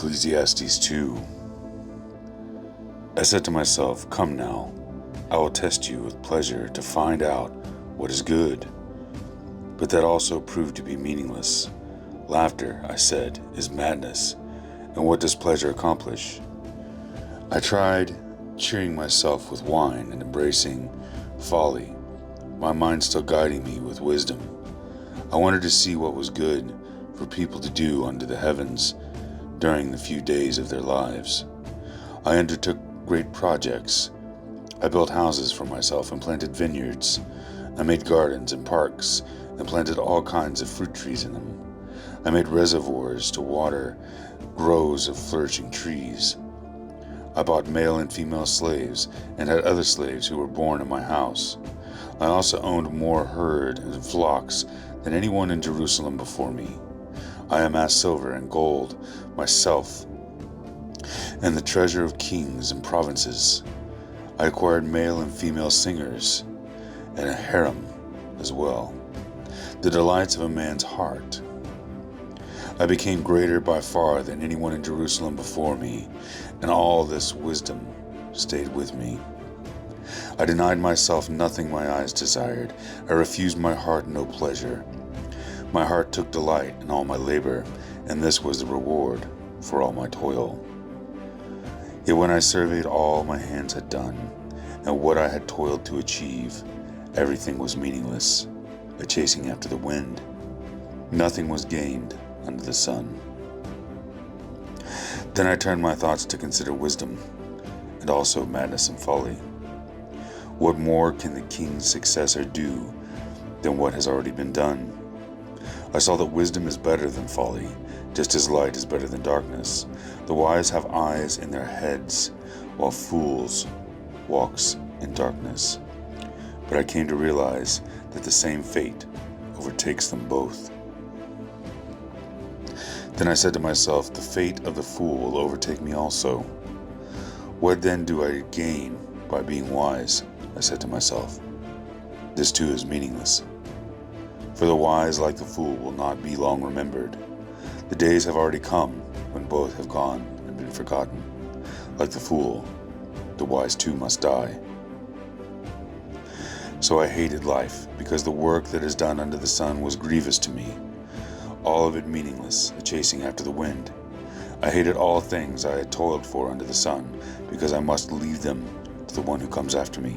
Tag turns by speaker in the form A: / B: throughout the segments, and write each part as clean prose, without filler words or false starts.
A: Ecclesiastes 2. I said to myself, "Come now, I will test you with pleasure to find out what is good." But that also proved to be meaningless. Laughter, I said, is madness, and what does pleasure accomplish? I tried cheering myself with wine and embracing folly, my mind still guiding me with wisdom. I wanted to see what was good for people to do under the heavens during the few days of their lives. I undertook great projects. I built houses for myself and planted vineyards. I made gardens and parks and planted all kinds of fruit trees in them. I made reservoirs to water groves of flourishing trees. I bought male and female slaves and had other slaves who were born in my house. I also owned more herd and flocks than anyone in Jerusalem before me. I amassed silver and gold myself and the treasure of kings and provinces. I acquired male and female singers and a harem as well, the delights of a man's heart. I became greater by far than anyone in Jerusalem before me, and all this wisdom stayed with me. I denied myself nothing my eyes desired. I refused my heart no pleasure. My heart took delight in all my labor, and this was the reward for all my toil. Yet when I surveyed all my hands had done, and what I had toiled to achieve, everything was meaningless, a chasing after the wind. Nothing was gained under the sun. Then I turned my thoughts to consider wisdom, and also madness and folly. What more can the king's successor do than what has already been done? I saw that wisdom is better than folly, just as light is better than darkness. The wise have eyes in their heads, while fools walks in darkness. But I came to realize that the same fate overtakes them both. Then I said to myself, the fate of the fool will overtake me also. What then do I gain by being wise? I said to myself. This too is meaningless. For the wise, like the fool, will not be long remembered. The days have already come when both have gone and been forgotten. Like the fool, the wise too must die. So I hated life, because the work that is done under the sun was grievous to me, all of it meaningless, a chasing after the wind. I hated all things I had toiled for under the sun, because I must leave them to the one who comes after me.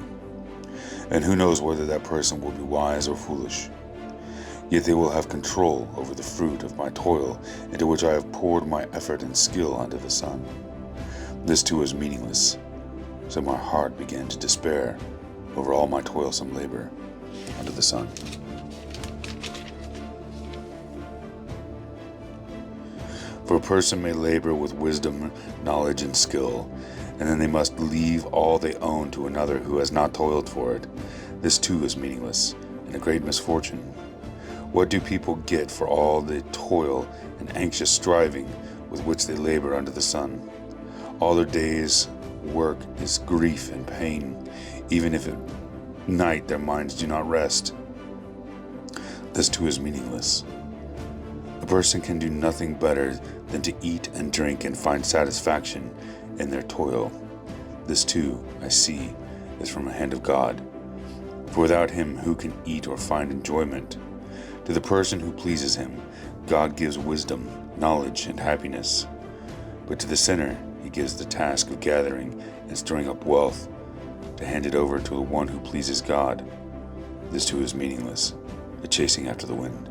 A: And who knows whether that person will be wise or foolish. Yet they will have control over the fruit of my toil, into which I have poured my effort and skill under the sun. This too is meaningless, so my heart began to despair over all my toilsome labor under the sun. For a person may labor with wisdom, knowledge, and skill, and then they must leave all they own to another who has not toiled for it. This too is meaningless, and a great misfortune. What do people get for all the toil and anxious striving with which they labor under the sun? All their day's work is grief and pain, even if at night their minds do not rest. This too is meaningless. A person can do nothing better than to eat and drink and find satisfaction in their toil. This too, I see, is from the hand of God. For without him, who can eat or find enjoyment? To the person who pleases him, God gives wisdom, knowledge, and happiness. But to the sinner, he gives the task of gathering and storing up wealth to hand it over to the one who pleases God. This too is meaningless, a chasing after the wind.